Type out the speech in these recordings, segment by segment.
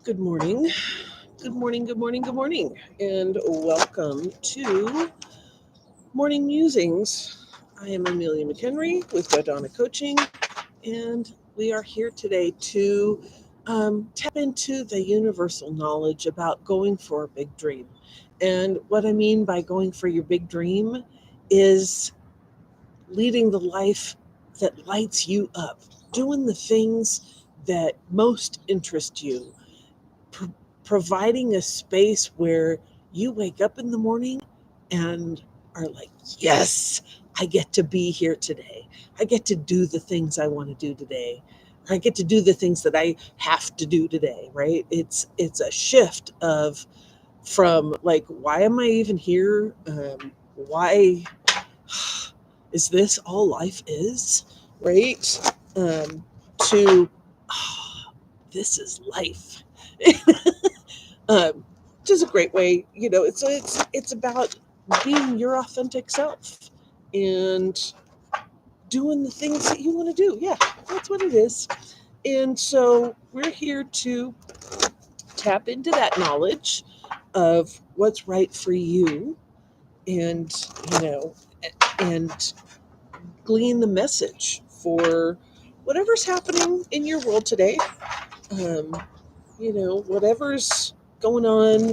Good morning. Good morning. Good morning. Good morning. And welcome to Morning Musings. I am Amelia McHenry with Dodona Coaching, and we are here today to tap into the universal knowledge about going for a big dream. And what I mean by going for your big dream is leading the life that lights you up, doing the things that most interest you, pro- providing a space where you wake up in the morning and are like, yes, I get to be here today. I get to do the things I want to do today. I get to do the things that I have to do today, right? It's a shift of from like, why am I even here? Why is this all life is, right? Um, to this is life. um, which is a great way. It's about being your authentic self and doing the things that you want to do. Yeah, that's what it is. And so we're here to tap into that knowledge of what's right for you, and you know, and glean the message for whatever's happening in your world today. Um, whatever's going on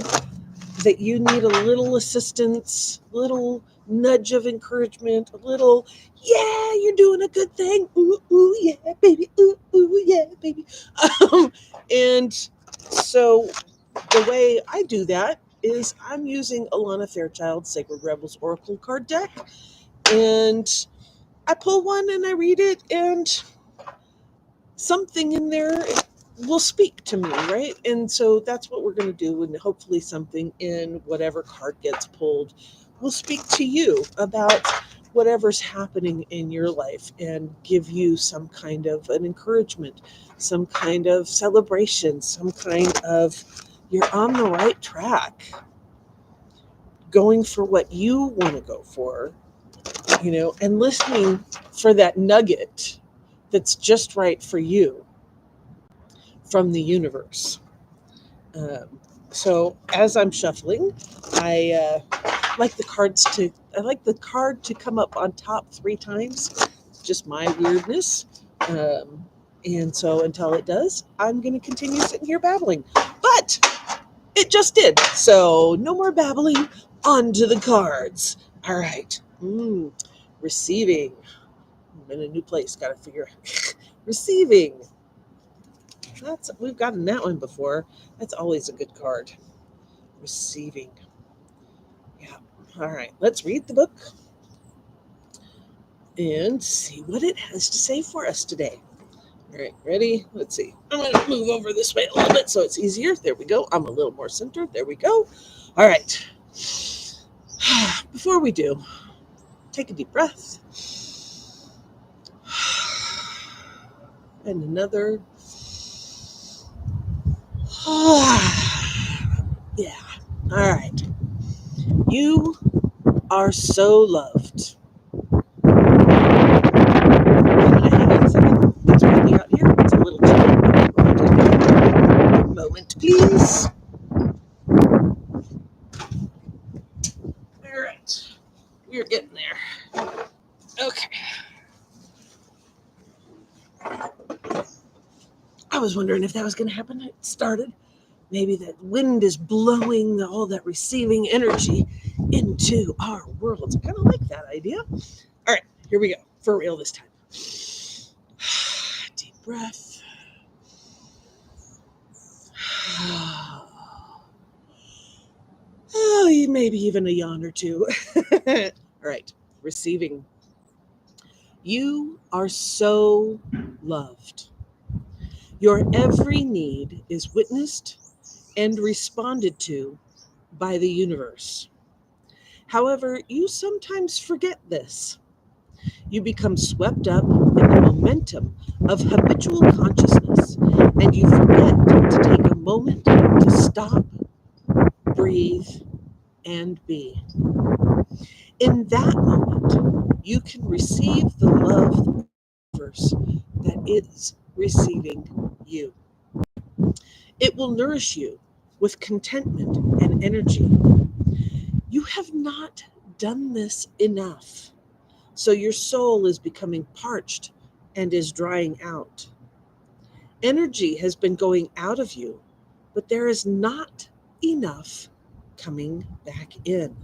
that you need a little assistance, little nudge of encouragement, a little, yeah, you're doing a good thing. Ooh, ooh, yeah, baby. Ooh, ooh, yeah, baby. Um, and so the way I do that is I'm using Alana Fairchild's Sacred Rebels Oracle card deck. And I pull one and I read it, and something in there will speak to me, right? And so that's what we're going to do. And hopefully, something in whatever card gets pulled will speak to you about whatever's happening in your life and give you some kind of an encouragement, some kind of celebration, some kind of you're on the right track, going for what you want to go for, and listening for that nugget that's just right for you from the universe. Um, so as I'm shuffling, like the cards to I like the card to come up on top 3 times. Just my weirdness. Um, and so until it does, I'm going to continue sitting here babbling. But it just did. So no more babbling. On to the cards. All right. Receiving. I'm in a new place. Got to figure out. Receiving. We've gotten that one before. That's always a good card. Receiving. Yeah. All right. Let's read the book and see what it has to say for us today. All right. Ready? Let's see. I'm going to move over this way a little bit so it's easier. There we go. I'm a little more centered. There we go. All right. Before we do, take a deep breath. And another. Yeah. All right. You are so loved. Hang on a second. It's windy out here. It's a little chilly. A moment, please. All right. We're getting there. Okay. I was wondering if that was going to happen. It started. Maybe that wind is blowing all that receiving energy into our worlds. I kind of like that idea. All right. Here we go. For real this time. Deep breath. Oh, maybe even a yawn or two. All right. Receiving. You are so loved. Your every need is witnessed and responded to by the universe. However, you sometimes forget this. You become swept up in the momentum of habitual consciousness, and you forget to take a moment to stop, breathe, and be. In that moment, you can receive the love of the universe that is receiving you. It will nourish you with contentment and energy. You have not done this enough, so your soul is becoming parched and is drying out. Energy has been going out of you, but there is not enough coming back in.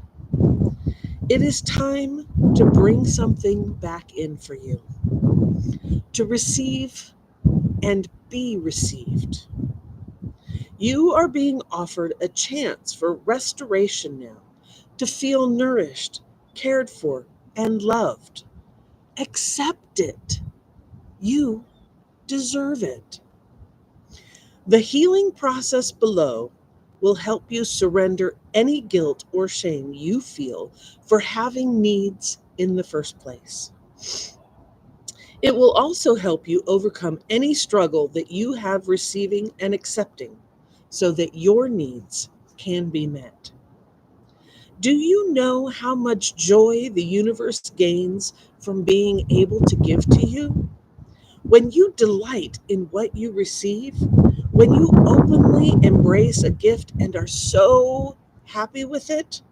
It is time to bring something back in for you, to receive and be received. You are being offered a chance for restoration now, to feel nourished, cared for, and loved. Accept it. You deserve it. The healing process below will help you surrender any guilt or shame you feel for having needs in the first place. It will also help you overcome any struggle that you have receiving and accepting so that your needs can be met. Do you know how much joy the universe gains from being able to give to you? When you delight in what you receive, when you openly embrace a gift and are so happy with it,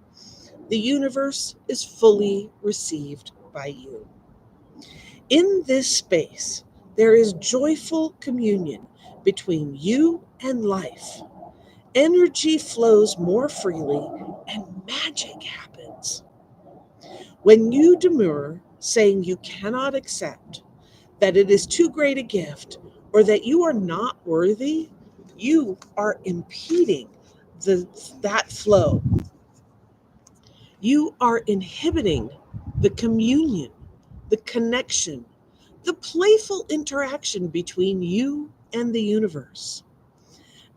the universe is fully received by you. In this space, there is joyful communion between you and life. Energy flows more freely and magic happens. When you demur, saying you cannot accept, that it is too great a gift, or that you are not worthy, you are impeding that flow. You are inhibiting the communion, the connection, the playful interaction between you and the universe.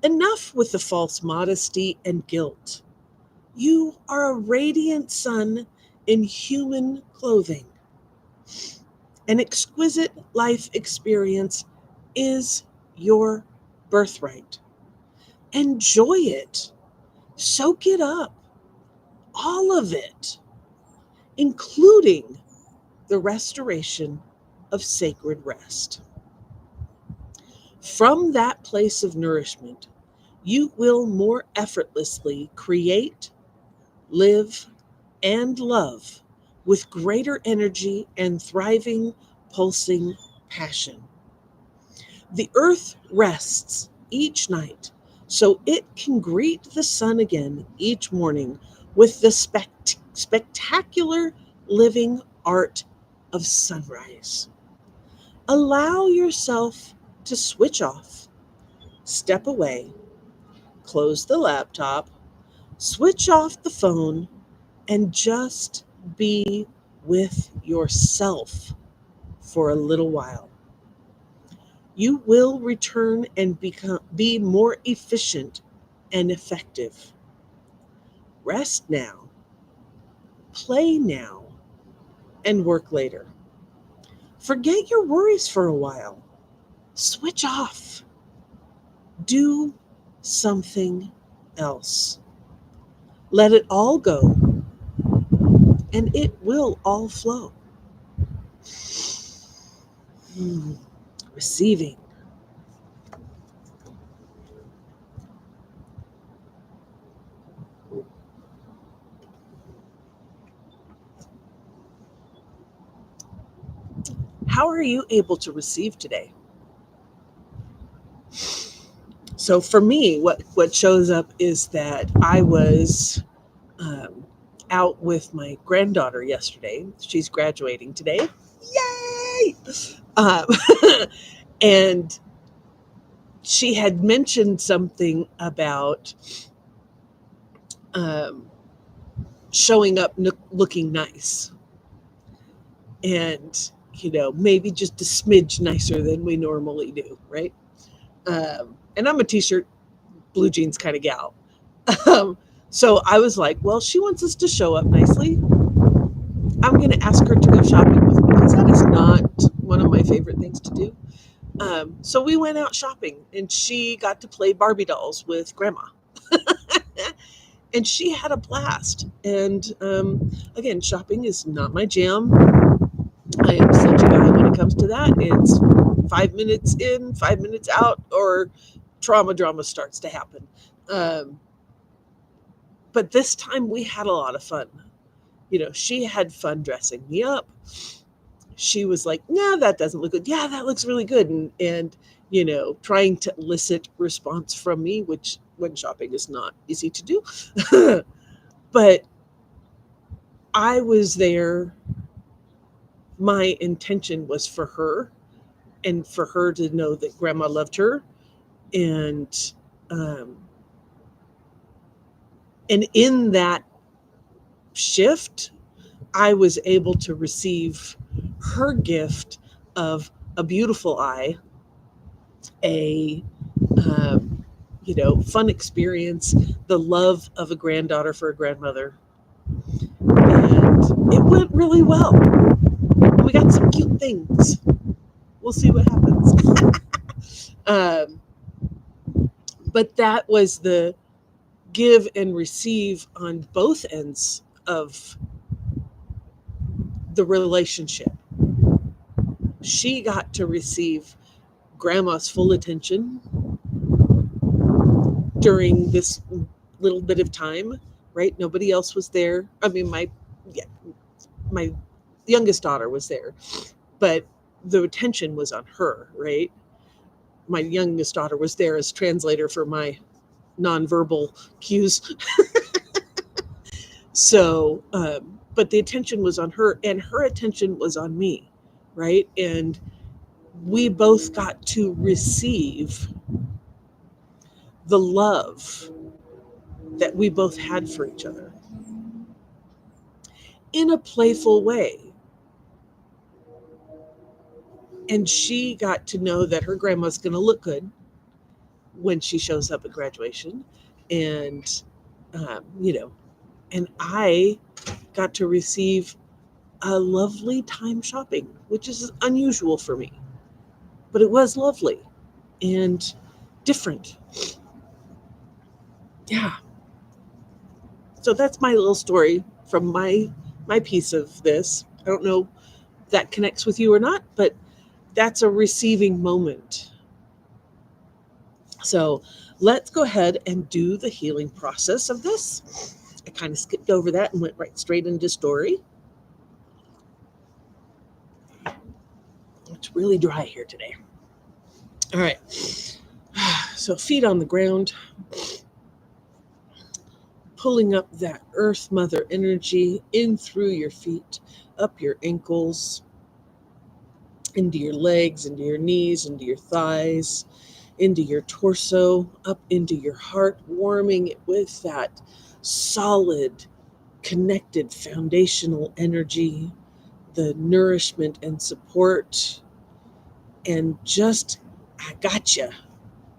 Enough with the false modesty and guilt. You are a radiant sun in human clothing. An exquisite life experience is your birthright. Enjoy it. Soak it up. All of it, including the restoration of sacred rest. From that place of nourishment, you will more effortlessly create, live, and love with greater energy and thriving, pulsing passion. The earth rests each night so it can greet the sun again each morning with the spectacular living art of sunrise. Allow yourself to switch off, step away, close the laptop, switch off the phone, and just be with yourself for a little while. You will return and be more efficient and effective. Rest now, play now, and work later. Forget your worries for a while. Switch off. Do something else. Let it all go, and it will all flow. Receiving. How are you able to receive today? So for me, what shows up is that I was out with my granddaughter yesterday. She's graduating today. Yay! Um, and she had mentioned something about um, showing up looking nice. And, maybe just a smidge nicer than we normally do, right? And I'm a t-shirt, blue jeans kind of gal. Um, so I was like, well, she wants us to show up nicely. I'm going to ask her to go shopping with me because that is not one of my favorite things to do. So we went out shopping and she got to play Barbie dolls with grandma. And she had a blast. And again, shopping is not my jam. I am such a guy when it comes to that. It's 5 minutes in, 5 minutes out, or trauma drama starts to happen. But this time we had a lot of fun. She had fun dressing me up. She was like, "Nah, that doesn't look good. Yeah, that looks really good." And trying to elicit response from me, which when shopping is not easy to do. But I was there. My intention was for her, and for her to know that grandma loved her. And um, and in that shift, I was able to receive her gift of a beautiful eye, a fun experience, the love of a granddaughter for a grandmother, and it went really well. We got some cute things. We'll see what happens. But that was the give and receive on both ends of the relationship. She got to receive grandma's full attention during this little bit of time, right? Nobody else was there. I mean, my youngest daughter was there, but the attention was on her, right? My youngest daughter was there as translator for my nonverbal cues. So, but the attention was on her, and her attention was on me, right? And we both got to receive the love that we both had for each other in a playful way. And she got to know that her grandma's going to look good when she shows up at graduation. And, you know, and I got to receive a lovely time shopping, which is unusual for me, but it was lovely and different. Yeah. So that's my little story from my piece of this. I don't know if that connects with you or not, but that's a receiving moment. So let's go ahead and do the healing process of this. I kind of skipped over that and went right straight into story. It's really dry here today. All right. So feet on the ground, pulling up that earth mother energy in through your feet, up your ankles, into your legs, into your knees, into your thighs, into your torso, up into your heart, warming it with that solid, connected foundational energy, the nourishment and support, and just I gotcha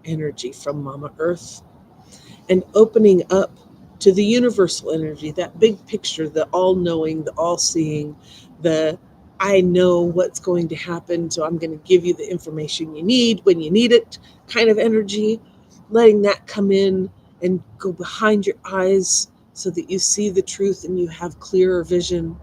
energy from Mama Earth, and opening up to the universal energy, that big picture, the all knowing, the all seeing, the I know what's going to happen, so I'm going to give you the information you need when you need it kind of energy, letting that come in and go behind your eyes so that you see the truth and you have clearer vision,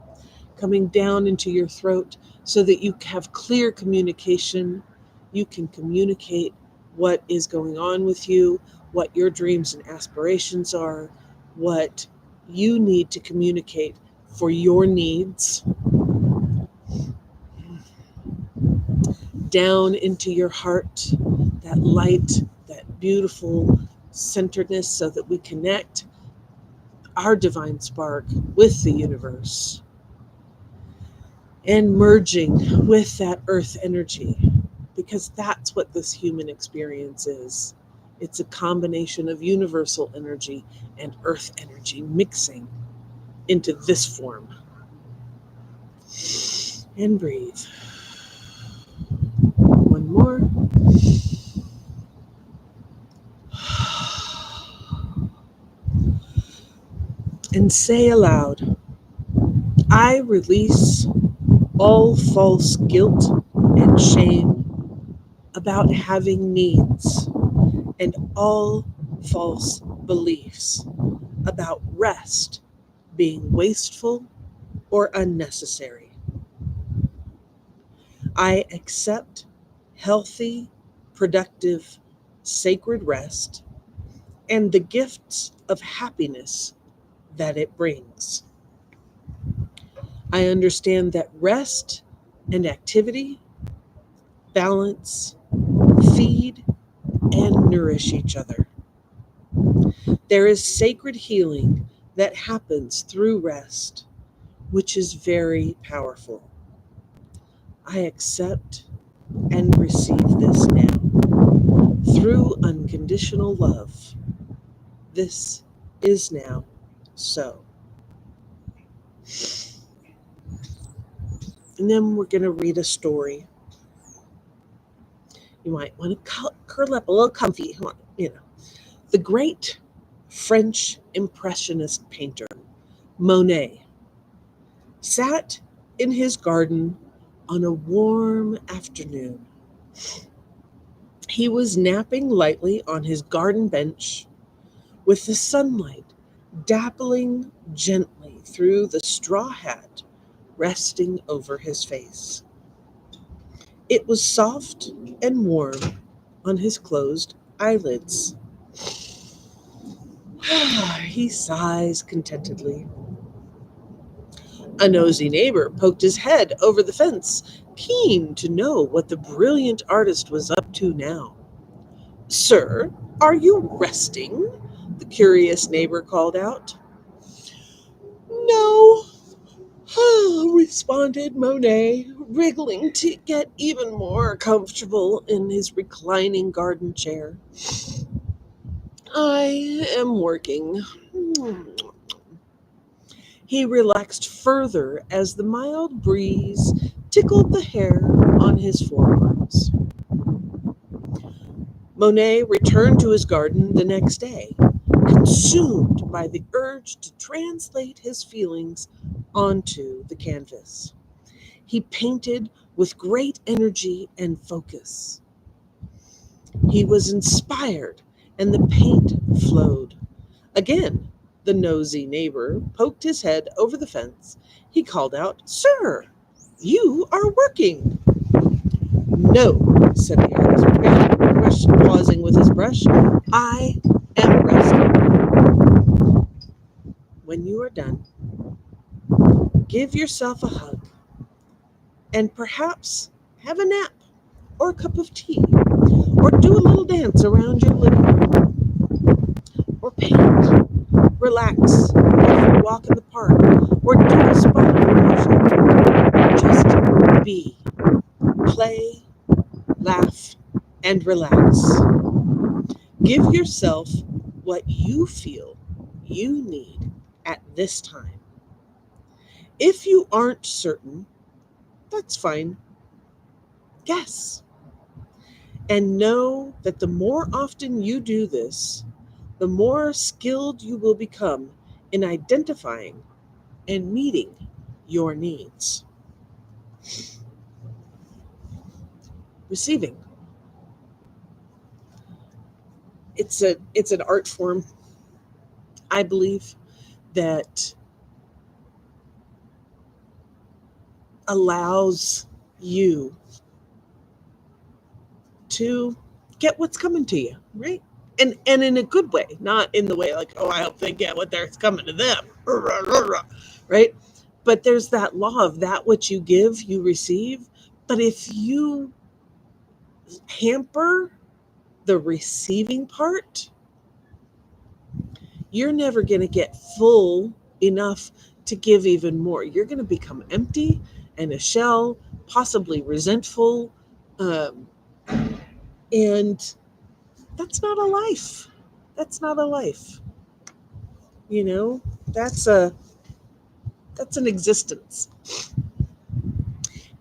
coming down into your throat so that you have clear communication. You can communicate what is going on with you, what your dreams and aspirations are, what you need to communicate for your needs. Down into your heart, that light, that beautiful centeredness, so that we connect our divine spark with the universe, and merging with that earth energy, because that's what this human experience is. It's a combination of universal energy and earth energy mixing into this form. And breathe. One more. And say aloud, I release all false guilt and shame about having needs, and all false beliefs about rest being wasteful or unnecessary. I accept healthy, productive sacred rest, and the gifts of happiness that it brings. I understand that rest and activity, balance, feed, and nourish each other. There is sacred healing that happens through rest, which is very powerful. I accept and receive this now through unconditional love. This is now so. And then we're going to read a story. You might want to curl up a little comfy. The great French Impressionist painter Monet sat in his garden on a warm afternoon. He was napping lightly on his garden bench with the sunlight dappling gently through the straw hat resting over his face. It was soft and warm on his closed eyelids. He sighs contentedly. A nosy neighbor poked his head over the fence, keen to know what the brilliant artist was up to now. "Sir, are you resting?" the curious neighbor called out. "No," responded Monet, wriggling to get even more comfortable in his reclining garden chair. "I am working." He relaxed further as the mild breeze tickled the hair on his forearms. Monet returned to his garden the next day, consumed by the urge to translate his feelings onto the canvas. He painted with great energy and focus. He was inspired, and the paint flowed. Again, the nosy neighbor poked his head over the fence. He called out, "Sir, you are working." "No," said the artist, pausing with his brush. "I am resting." When you are done, give yourself a hug and perhaps have a nap or a cup of tea or do a little dance around your living room or paint, relax, or walk in the park or do a spot of immersion. Just be, play, laugh, and relax. Give yourself what you feel you need at this time. If you aren't certain, that's fine. Guess. And know that the more often you do this, the more skilled you will become in identifying and meeting your needs. Receiving. It's an art form, I believe, that allows you to get what's coming to you, right? And in a good way, not in the way like, oh, I hope they get what there's coming to them, right? But there's that law of that which you give, you receive. But if you hamper the receiving part, you're never going to get full enough to give even more. You're going to become empty and a shell, possibly resentful, um, and that's not a life. That's not a life. You know, that's an existence.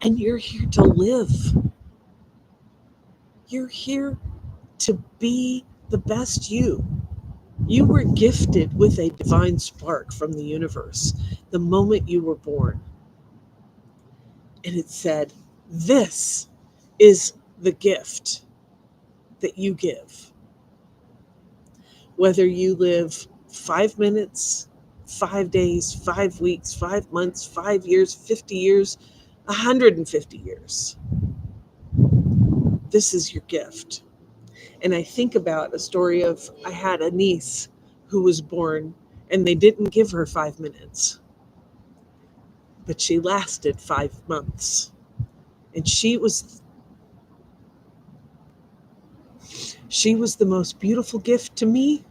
And you're here to live. You're here to be the best you. You were gifted with a divine spark from the universe the moment you were born. And it said, "This is the gift that you give." Whether you live 5 minutes, 5 days, 5 weeks, 5 months, 5 years, 50 years, 150 years, this is your gift. And I think about a story of I had a niece who was born and they didn't give her 5 minutes, but she lasted 5 months. And she was the most beautiful gift to me.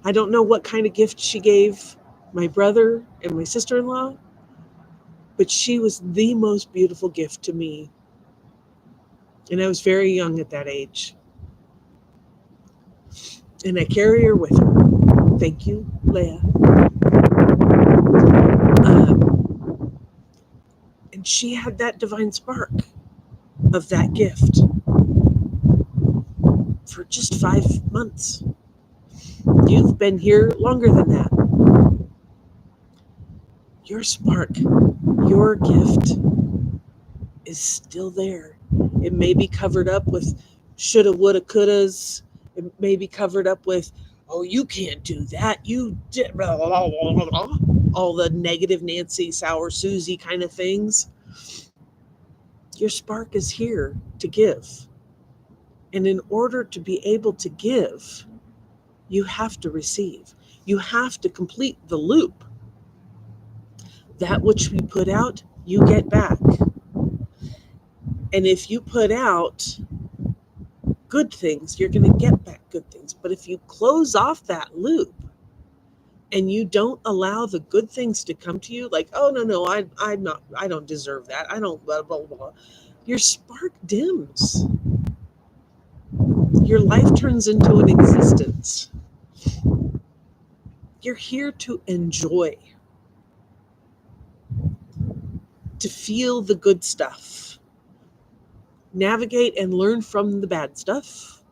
I don't know what kind of gift she gave my brother and my sister-in-law, but she was the most beautiful gift to me. And I was very young at that age. And I carry her with her. Thank you, Leah. And she had that divine spark of that gift for just 5 months. You've been here longer than that. Your spark, your gift is still there. It may be covered up with shoulda, woulda, couldas. It may be covered up with, oh, you can't do that. You did, blah, blah, blah, blah, all the negative Nancy, sour Susie kind of things. Your spark is here to give. And in order to be able to give, you have to receive. You have to complete the loop. That which we put out, you get back. And if you put out good things, you're going to get back good things. But if you close off that loop and you don't allow the good things to come to you, like, oh, no, I don't deserve that. I don't, blah, blah, blah. Your spark dims. Your life turns into an existence. You're here to enjoy, to feel the good stuff, navigate and learn from the bad stuff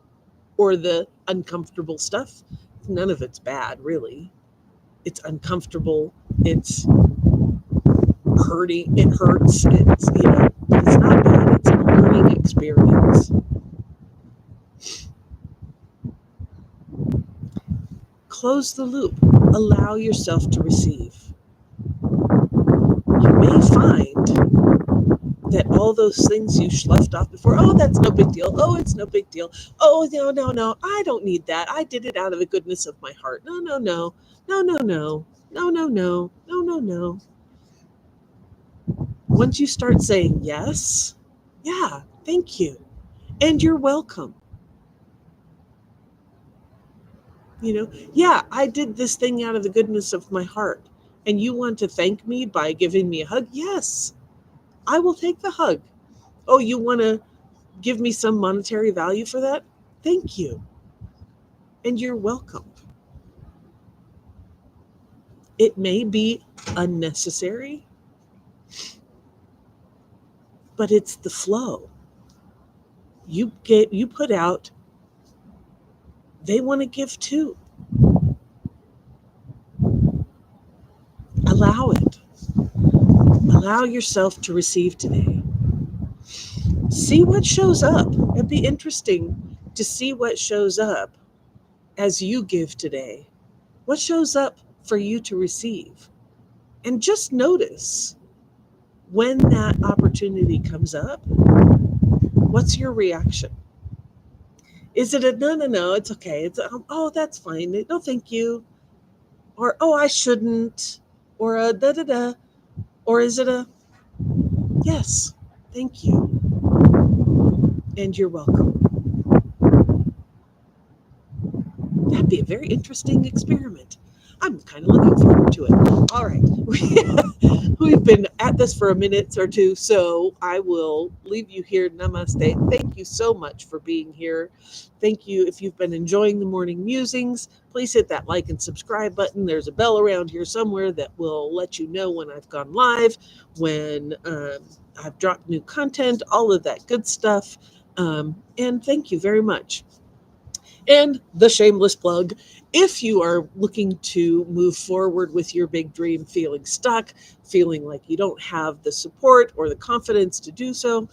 or the uncomfortable stuff. None of it's bad, really. It's uncomfortable. It's hurting. It hurts. It's, but it's not bad. It's a learning experience. Close the loop. Allow yourself to receive. You may find that all those things you left off before, oh, that's no big deal. Oh, it's no big deal. Oh, no. I don't need that. I did it out of the goodness of my heart. No. Once you start saying yes, yeah, thank you, and you're welcome. Yeah, I did this thing out of the goodness of my heart, and you want to thank me by giving me a hug? Yes, I will take the hug. Oh, you want to give me some monetary value for that? Thank you, and you're welcome. It may be unnecessary, but it's the flow. You put out, they want to give too. Allow it. Allow yourself to receive today. See what shows up. It'd be interesting to see what shows up as you give today. What shows up for you to receive? And just notice when that opportunity comes up, what's your reaction? Is it a no, it's okay. It's oh, that's fine. No, thank you. Or, oh, I shouldn't. Or a da. Or is it a yes, thank you, and you're welcome? That'd be a very interesting experiment. I'm kind of looking forward to it. All right. We've been at this for a minute or two, so I will leave you here. Namaste. Thank you so much for being here. Thank you. If you've been enjoying the morning musings, please hit that like and subscribe button. There's a bell around here somewhere that will let you know when I've gone live, when I've dropped new content, all of that good stuff. And thank you very much. And the shameless plug, if you are looking to move forward with your big dream, feeling stuck, feeling like you don't have the support or the confidence to do so,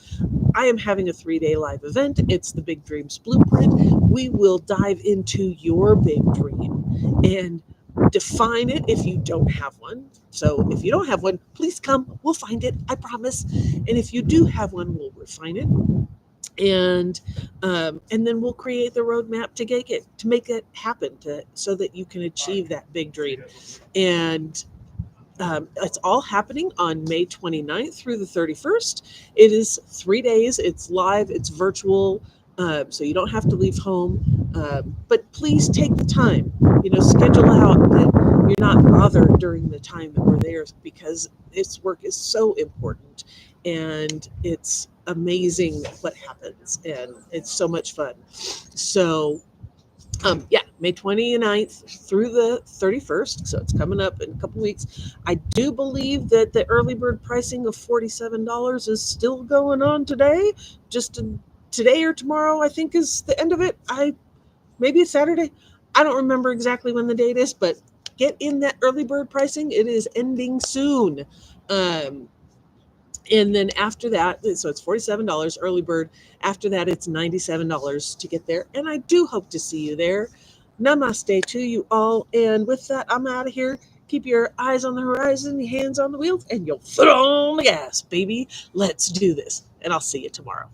I am having a 3-day live event. It's the Big Dreams Blueprint. We will dive into your big dream and define it if you don't have one. So if you don't have one, please come. We'll find it. I promise. And if you do have one, we'll refine it. And then we'll create the roadmap to make it happen, so that you can achieve that big dream. And it's all happening on May 29th through the 31st. It is 3 days. It's live. It's virtual. So you don't have to leave home. But please take the time. Schedule out that you're not bothered during the time that we're there, because this work is so important, and it's amazing what happens, and it's so much fun. So yeah, May 29th through the 31st. So it's coming up in a couple weeks. I do believe that the early bird pricing of $47 is still going on today. Today or tomorrow, I think, is the end of it. Maybe it's Saturday. I don't remember exactly when the date is, but get in that early bird pricing. It is ending soon. Um, and then after that, so it's $47 early bird. After that, it's $97 to get there. And I do hope to see you there. Namaste to you all. And with that, I'm out of here. Keep your eyes on the horizon, your hands on the wheels, and your foot on the gas, baby. Let's do this. And I'll see you tomorrow.